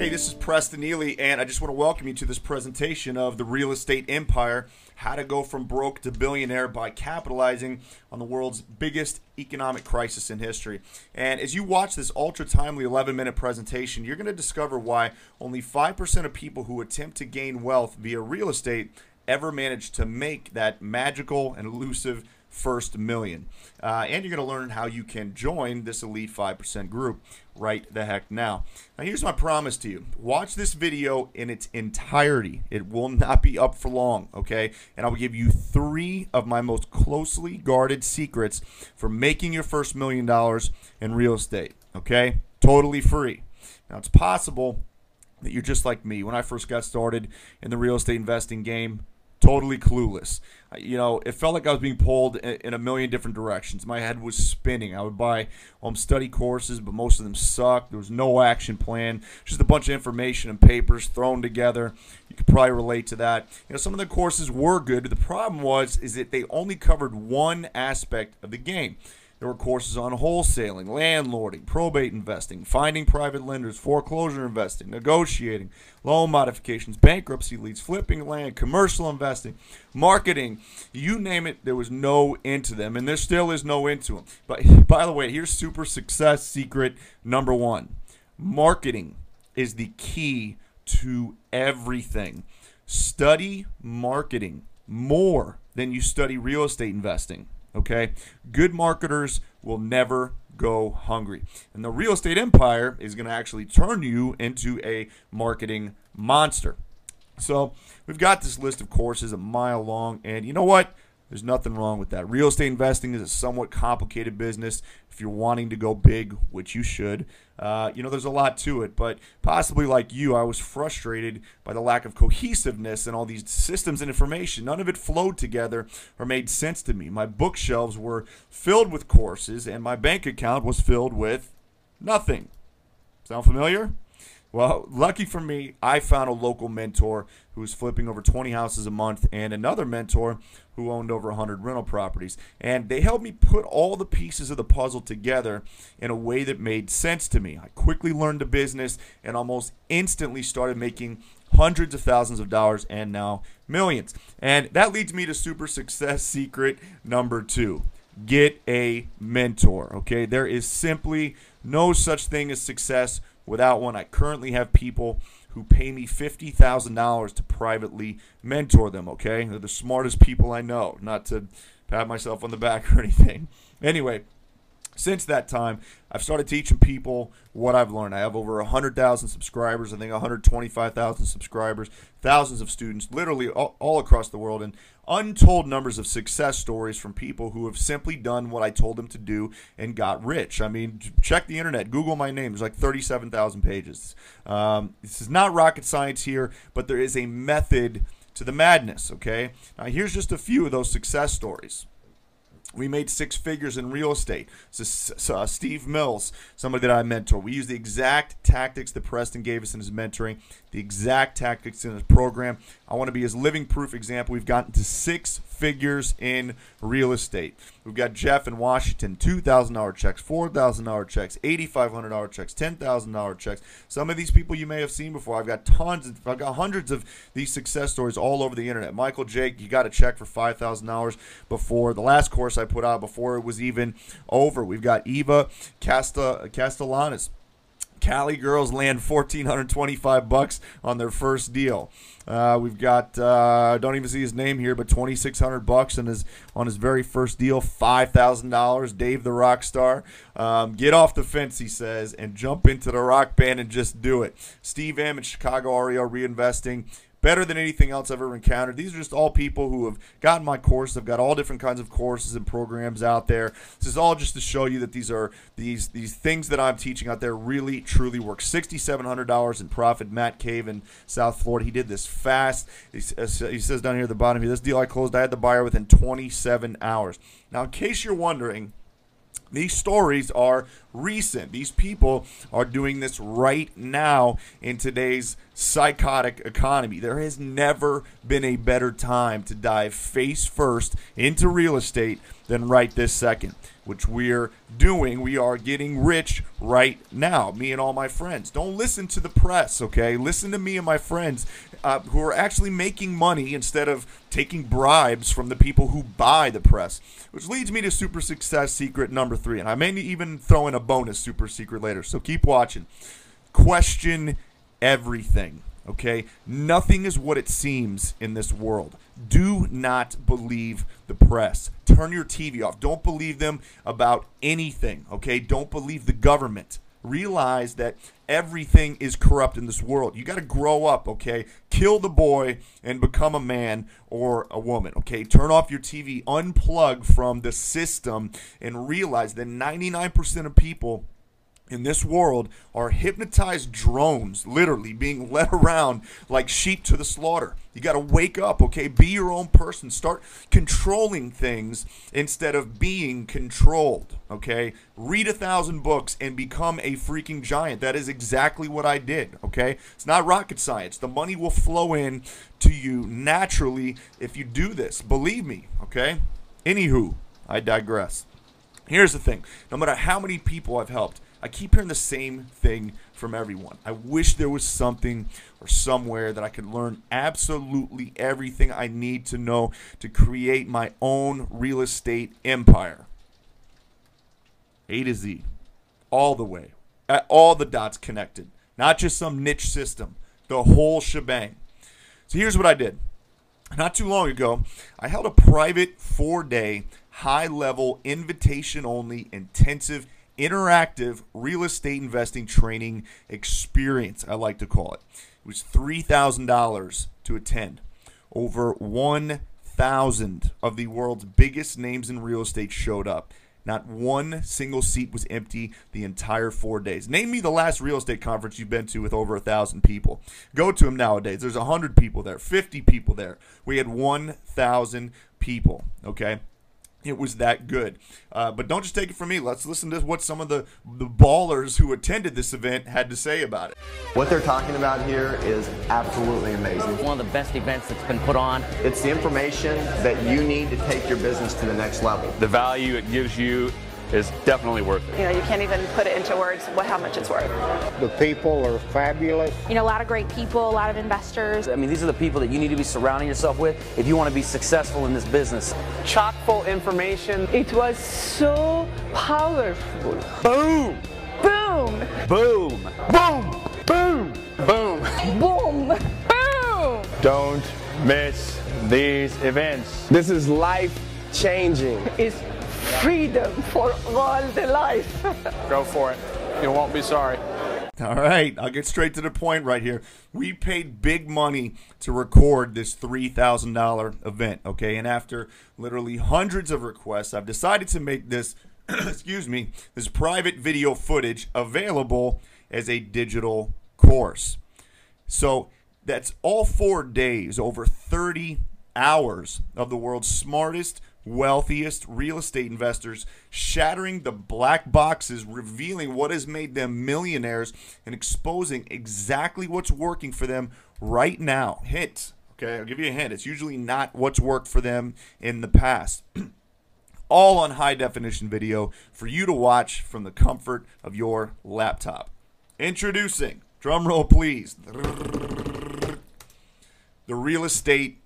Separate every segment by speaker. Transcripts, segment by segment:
Speaker 1: Hey, this is Preston Neely, and I just want to welcome you to this presentation of The Real Estate Empire, how to go from broke to billionaire by capitalizing on the world's biggest economic crisis in history. And as you watch this ultra-timely 11-minute presentation, you're going to discover why only 5% of people who attempt to gain wealth via real estate ever manage to make that magical and elusive first million. And you're going to learn how you can join this elite 5% group right the heck now. Now here's my promise to you. Watch this video in its entirety. It will not be up for long, okay? And I will give you 3 of my most closely guarded secrets for making your first $1 million in real estate, okay? Totally free. Now it's possible that you're just like me. When I first got started in the real estate investing game, totally clueless. You know, it felt like I was being pulled in a million different directions. My head was spinning. I would buy home study courses, but most of them sucked. There was no action plan, just a bunch of information and papers thrown together. You could probably relate to that. You know, some of the courses were good. The problem is that they only covered one aspect of the game. There were courses on wholesaling, landlording, probate investing, finding private lenders, foreclosure investing, negotiating, loan modifications, bankruptcy leads, flipping land, commercial investing, marketing. You name it, there was no into them, and there still is no into them. But by the way, here's super success secret number 1. Marketing is the key to everything. Study marketing more than you study real estate investing. Okay, good marketers will never go hungry. And the real estate empire is going to actually turn you into a marketing monster. So we've got this list of courses a mile long, and you know what? There's nothing wrong with that. Real estate investing is a somewhat complicated business if you're wanting to go big, which you should. You know, there's a lot to it, but possibly like you, I was frustrated by the lack of cohesiveness and all these systems and information. None of it flowed together or made sense to me. My bookshelves were filled with courses, and my bank account was filled with nothing. Sound familiar? Well, lucky for me, I found a local mentor who was flipping over 20 houses a month and another mentor who owned over 100 rental properties. And they helped me put all the pieces of the puzzle together in a way that made sense to me. I quickly learned the business and almost instantly started making hundreds of thousands of dollars and now millions. And that leads me to super success secret number 2. Get a mentor, okay? There is simply no such thing as success without one. I currently have people who pay me $50,000 to privately mentor them, okay? They're the smartest people I know, not to pat myself on the back or anything. Anyway, since that time, I've started teaching people what I've learned. I have over 100,000 subscribers, I think 125,000 subscribers, thousands of students, literally all across the world, and untold numbers of success stories from people who have simply done what I told them to do and got rich. I mean, check the internet. Google my name. There's like 37,000 pages. This is not rocket science here, but there is a method to the madness, okay? Now, here's just a few of those success stories. We made 6 figures in real estate. Steve Mills, somebody that I mentor. We used the exact tactics that Preston gave us in his mentoring, the exact tactics in his program. I want to be his living proof example. We've gotten to 6 figures in real estate. We've got Jeff in Washington, $2,000 checks, $4,000 checks, $8,500 checks, $10,000 checks. Some of these people you may have seen before. I've got hundreds of these success stories all over the internet. Michael Jake, you got a check for $5,000 before the last course I put out, before it was even over. We've got Eva Castellanos. Cali girls land $1,425 on their first deal. We've got don't even see his name here, but $2,600 on his very first deal. $5,000. Dave the rock star. Get off the fence, he says, and jump into the rock band and just do it. Steve M in Chicago REO reinvesting. Better than anything else I've ever encountered. These are just all people who have gotten my course. I've got all different kinds of courses and programs out there. This is all just to show you that these things that I'm teaching out there really, truly work. $6,700 in profit. Matt Cave in South Florida. He did this fast. He says down here at the bottom here, this deal I closed, I had the buyer within 27 hours. Now, in case you're wondering, These stories are recent. These people are doing this right now in today's psychotic economy. There has never been a better time to dive face first into real estate than right this second, which we're doing. We are getting rich right now, me and all my friends. Don't listen to the press, okay? Listen to me and my friends who are actually making money instead of taking bribes from the people who buy the press, which leads me to super success secret number 3. And I may even throw in a bonus super secret later, so keep watching. Question everything, okay? Nothing is what it seems in this world. Do not believe the press. Turn your TV off. Don't believe them about anything, okay? Don't believe the government. Realize that everything is corrupt in this world. You got to grow up, okay? Kill the boy and become a man or a woman, okay? Turn off your TV, unplug from the system, and realize that 99% of people in this world are hypnotized drones, literally being led around like sheep to the slaughter. You got to wake up, okay? Be your own person. Start controlling things instead of being controlled, okay? Read 1,000 books and become a freaking giant. That is exactly what I did, okay? It's not rocket science. The money will flow in to you naturally if you do this. Believe me, okay? Anywho, I digress. Here's the thing. No matter how many people I've helped, I keep hearing the same thing from everyone. I wish there was something or somewhere that I could learn absolutely everything I need to know to create my own real estate empire. A to Z. All the way. All the dots connected. Not just some niche system. The whole shebang. So here's what I did. Not too long ago, I held a private 4-day, high-level, invitation-only, intensive interactive real estate investing training experience, I like to call it. It was $3,000 to attend. Over 1,000 of the world's biggest names in real estate showed up. Not one single seat was empty the entire 4 days. Name me the last real estate conference you've been to with over 1,000 people. Go to them nowadays. There's 100 people there, 50 people there. We had 1,000 people, okay? It was that good. But don't just take it from me. Let's listen to what some of the ballers who attended this event had to say about it.
Speaker 2: What they're talking about here is absolutely amazing.
Speaker 3: One of the best events that's been put on.
Speaker 2: It's the information that you need to take your business to the next level.
Speaker 4: The value it gives you is definitely worth it.
Speaker 5: You know, you can't even put it into words how much it's worth.
Speaker 6: The people are fabulous.
Speaker 7: You know, a lot of great people, a lot of investors.
Speaker 3: I mean, these are the people that you need to be surrounding yourself with if you want to be successful in this business.
Speaker 8: Chock full information.
Speaker 5: It was so powerful.
Speaker 8: Boom!
Speaker 5: Boom!
Speaker 8: Boom! Boom! Boom! Boom!
Speaker 5: Boom! Boom!
Speaker 8: Don't miss these events. This is life-changing.
Speaker 5: It's freedom for all the life.
Speaker 8: Go for it. You won't be sorry.
Speaker 1: All right, I'll get straight to the point right here. We paid big money to record this $3,000 event, okay? And after literally hundreds of requests, I've decided to make this, excuse me, this private video footage available as a digital course. So that's all 4 days, over 30 hours of the world's smartest, wealthiest real estate investors shattering the black boxes, revealing what has made them millionaires and exposing exactly what's working for them right now. Hint, okay, I'll give you a hint. It's usually not what's worked for them in the past. All on high definition video for you to watch from the comfort of your laptop. Introducing, drum roll please, the real estate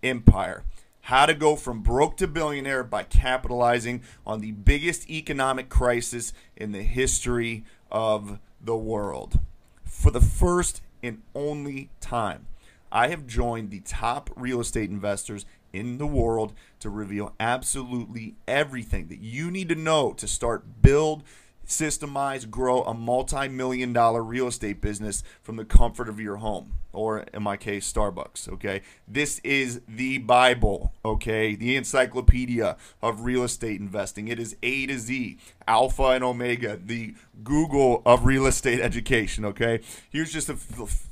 Speaker 1: empire. How to go from broke to billionaire by capitalizing on the biggest economic crisis in the history of the world. For the first and only time, I have joined the top real estate investors in the world to reveal absolutely everything that you need to know to start, build, systemize, grow a multi-million-dollar real estate business from the comfort of your home, or in my case, Starbucks, okay? This is the Bible, okay? The encyclopedia of real estate investing. It is A to Z. Alpha and Omega, the Google of real estate education, okay? Here's just a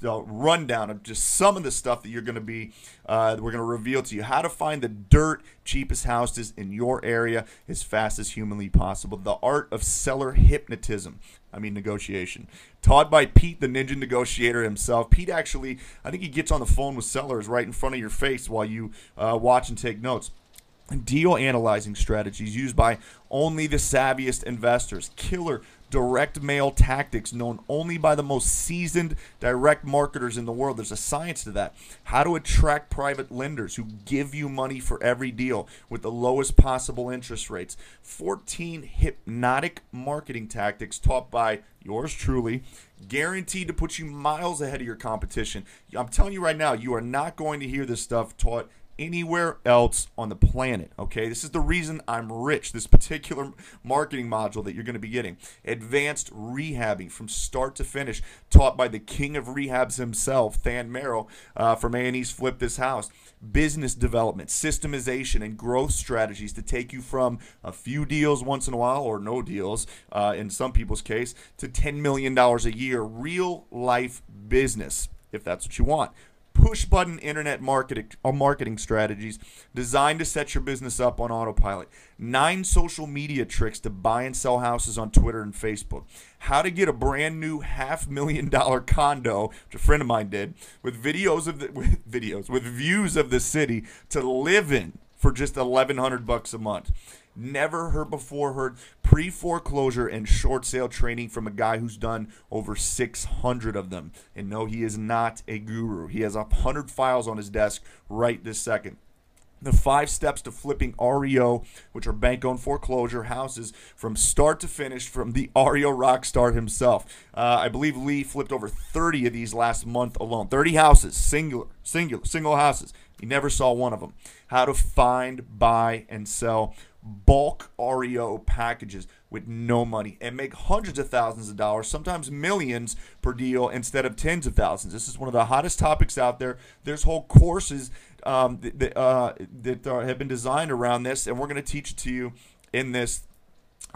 Speaker 1: rundown of just some of the stuff that you're going to be, we're going to reveal to you. How to find the dirt cheapest houses in your area as fast as humanly possible. The art of seller hypnotism. Negotiation. Taught by Pete, the Ninja Negotiator himself. Pete actually, I think he gets on the phone with sellers right in front of your face while you watch and take notes. Deal analyzing strategies used by only the savviest investors. Killer direct mail tactics known only by the most seasoned direct marketers in the world. There's a science to that. How to attract private lenders who give you money for every deal with the lowest possible interest rates. 14 hypnotic marketing tactics taught by yours truly, guaranteed to put you miles ahead of your competition. I'm telling you right now, you are not going to hear this stuff taught anywhere else on the planet, okay? This is the reason I'm rich, this particular marketing module that you're going to be getting. Advanced rehabbing from start to finish, taught by the king of rehabs himself, Than Merrill, from A&E's Flip This House. Business development, systemization, and growth strategies to take you from a few deals once in a while, or no deals in some people's case, to $10 million a year. Real life business, if that's what you want. Push-button internet marketing strategies designed to set your business up on autopilot. 9 social media tricks to buy and sell houses on Twitter and Facebook. How to get a brand new $500,000 condo, which a friend of mine did, with views of the city to live in for just $1,100 a month. Never heard pre-foreclosure and short sale training from a guy who's done over 600 of them. And no, he is not a guru. He has 100 files on his desk right this second. The 5 steps to flipping REO, which are bank-owned foreclosure houses from start to finish, from the REO rock star himself. I believe Lee flipped over 30 of these last month alone. 30 houses, single houses. He never saw one of them. How to find, buy, and sell bulk REO packages with no money and make hundreds of thousands of dollars, sometimes millions per deal instead of tens of thousands. This is one of the hottest topics out there. There's whole courses that have been designed around this, and we're going to teach it to you in this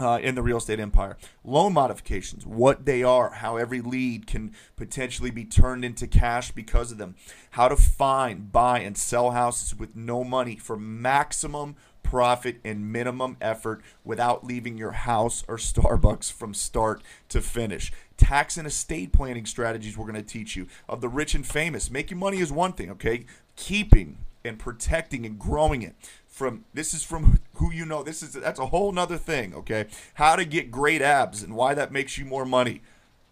Speaker 1: in the Real Estate Empire. Loan modifications, what they are, how every lead can potentially be turned into cash because of them. How to find, buy, and sell houses with no money for maximum profit and minimum effort without leaving your house or Starbucks from start to finish. Tax and estate planning strategies we're going to teach you. Of the rich and famous, making money is one thing, okay? Keeping and protecting and growing it. This is from who you know. That's a whole nother thing, okay? How to get great abs and why that makes you more money.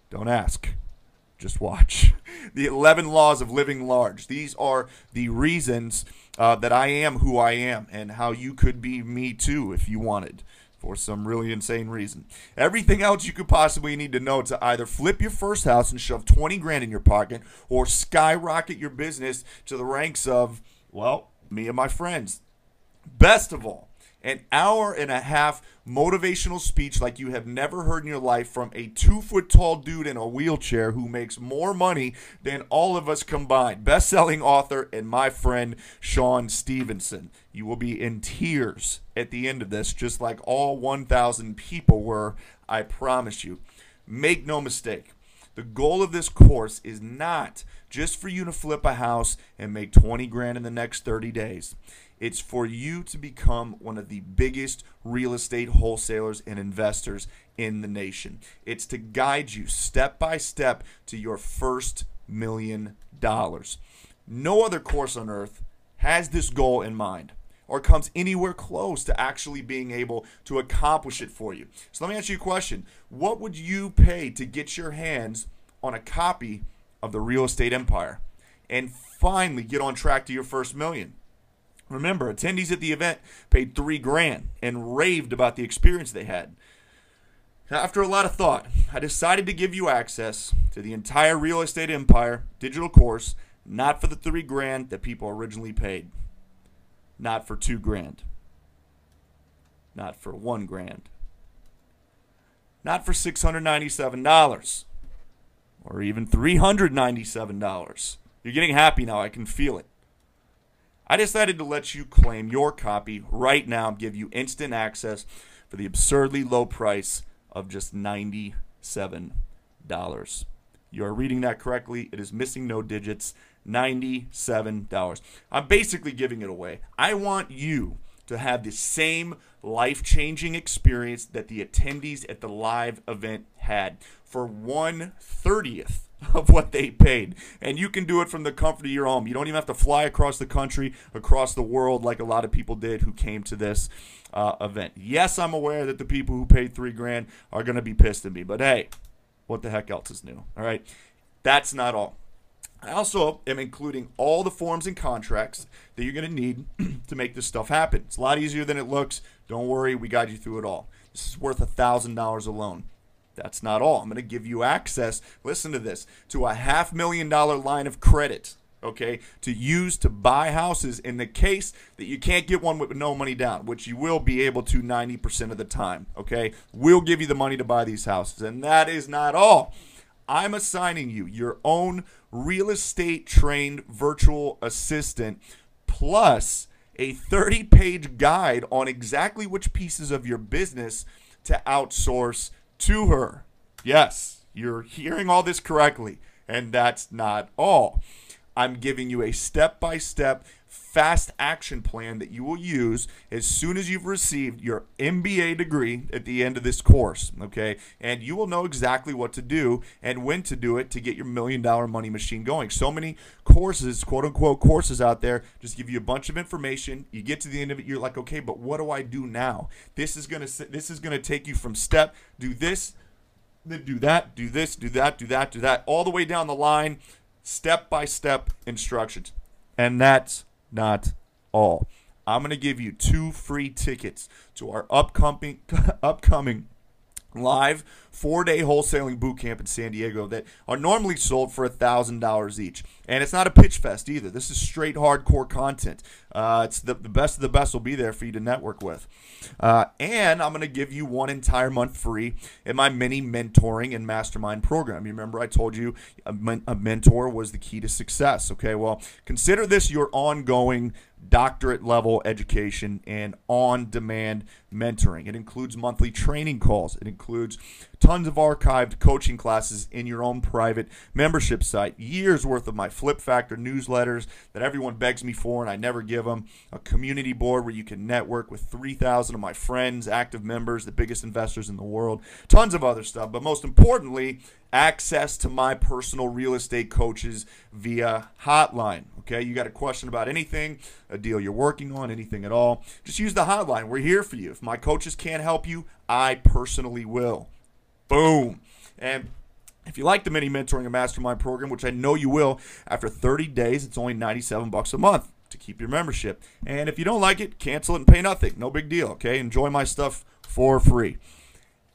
Speaker 1: Don't ask. Just watch. The 11 laws of living large. These are the reasons that I am who I am, and how you could be me too if you wanted, for some really insane reason. Everything else you could possibly need to know to either flip your first house and shove 20 grand in your pocket, or skyrocket your business to the ranks of, well, me and my friends. Best of all, an hour-and-a-half motivational speech like you have never heard in your life from a 2-foot-tall dude in a wheelchair who makes more money than all of us combined. Best-selling author and my friend Sean Stevenson. You will be in tears at the end of this, just like all 1,000 people were, I promise you. Make no mistake. The goal of this course is not just for you to flip a house and make 20 grand in the next 30 days. It's for you to become one of the biggest real estate wholesalers and investors in the nation. It's to guide you step by step to your first $1 million. No other course on earth has this goal in mind or comes anywhere close to actually being able to accomplish it for you. So let me ask you a question. What would you pay to get your hands on a copy of the Real Estate Empire and finally get on track to your first $1 million? Remember, attendees at the event paid $3 grand and raved about the experience they had. After a lot of thought, I decided to give you access to the entire Real Estate Empire digital course, not for the $3 grand that people originally paid, not for $2 grand, not for $1 grand, not for $697, or even $397. You're getting happy now. I can feel it. I decided to let you claim your copy right now and give you instant access for the absurdly low price of just $97. You are reading that correctly. It is missing no digits. $97. I'm basically giving it away. I want you to have the same life-changing experience that the attendees at the live event had for 1/30th of what they paid. And you can do it from the comfort of your home. You don't even have to fly across the country, across the world like a lot of people did who came to this event. Yes, I'm aware that the people who paid $3,000 are going to be pissed at me, but hey, what the heck else is new? All right, that's not all. I also am including all the forms and contracts that you're going to need to make this stuff happen. It's a lot easier than it looks. Don't worry, we guide you through it all. This is worth $1,000 alone. That's not all. I'm going to give you access, listen to this, to a $500,000 line of credit, okay, to use to buy houses in the case that you can't get one with no money down, which you will be able to 90% of the time, okay? We'll give you the money to buy these houses. And that is not all. I'm assigning you your own real estate trained virtual assistant plus a 30-page guide on exactly which pieces of your business to outsource to her. Yes, you're hearing all this correctly, and that's not all. I'm giving you a step-by-step fast action plan that you will use as soon as you've received your MBA degree at the end of this course, okay? And you will know exactly what to do and when to do it to get your $1 million money machine going. So many courses, quote-unquote courses out there, just give you a bunch of information. You get to the end of it, you're like, okay, but what do I do now? This is gonna take you from step, do this, then do that, do this, do that, do that, do that, all the way down the line, step-by-step instructions. And that's not all. I'm going to give you 2 free tickets to our upcoming live 4-day wholesaling boot camp in San Diego that are normally sold for $1,000 each. And it's not a pitch fest either. This is straight hardcore content. It's the best of the best will be there for you to network with. And I'm going to give you 1 entire month free in my mini mentoring and mastermind program. You remember I told you a mentor was the key to success. Okay, well, consider this your ongoing doctorate level education and on-demand mentoring. It includes monthly training calls. It includes tons of archived coaching classes in your own private membership site, years worth of my Flip Factor newsletters that everyone begs me for and I never give them, a community board where you can network with 3,000 of my friends, active members, the biggest investors in the world, tons of other stuff, but most importantly, access to my personal real estate coaches via hotline. Okay, you got a question about anything, a deal you're working on, anything at all, just use the hotline. We're here for you. If my coaches can't help you, I personally will. Boom. And if you like the mini mentoring and mastermind program, which I know you will, after 30 days, it's only $97 a month to keep your membership. And if you don't like it, cancel it and pay nothing. No big deal, okay? Enjoy my stuff for free.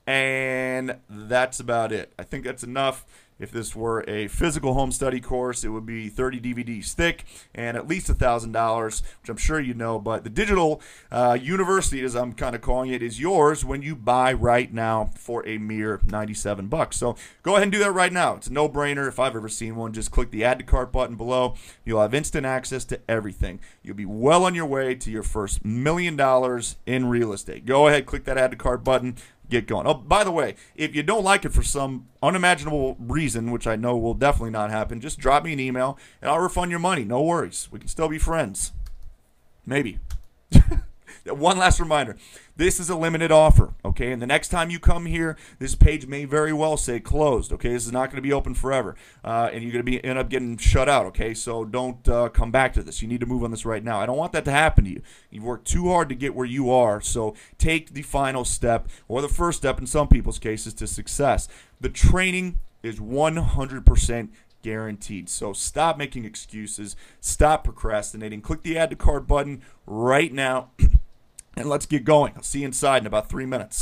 Speaker 1: And that's about it. I think that's enough. If this were a physical home study course, it would be 30 DVDs thick and at least $1,000, which I'm sure you know. But the digital university, as I'm kind of calling it, is yours when you buy right now for a mere $97. So go ahead and do that right now. It's a no-brainer. If I've ever seen one, just click the Add to Cart button below. You'll have instant access to everything. You'll be well on your way to your first $1 million in real estate. Go ahead, click that Add to Cart button. Get going. Oh, by the way, if you don't like it for some unimaginable reason, which I know will definitely not happen, just drop me an email and I'll refund your money. No worries. We can still be friends. Maybe. One last reminder. This is a limited offer, okay? And the next time you come here, this page may very well say closed, okay? This is not going to be open forever, and you're going to end up getting shut out, okay? So don't come back to this. You need to move on this right now. I don't want that to happen to you. You've worked too hard to get where you are, so take the final step, or the first step in some people's cases, to success. The training is 100% guaranteed. So stop making excuses. Stop procrastinating. Click the Add to Cart button right now. And let's get going. I'll see you inside in about 3 minutes.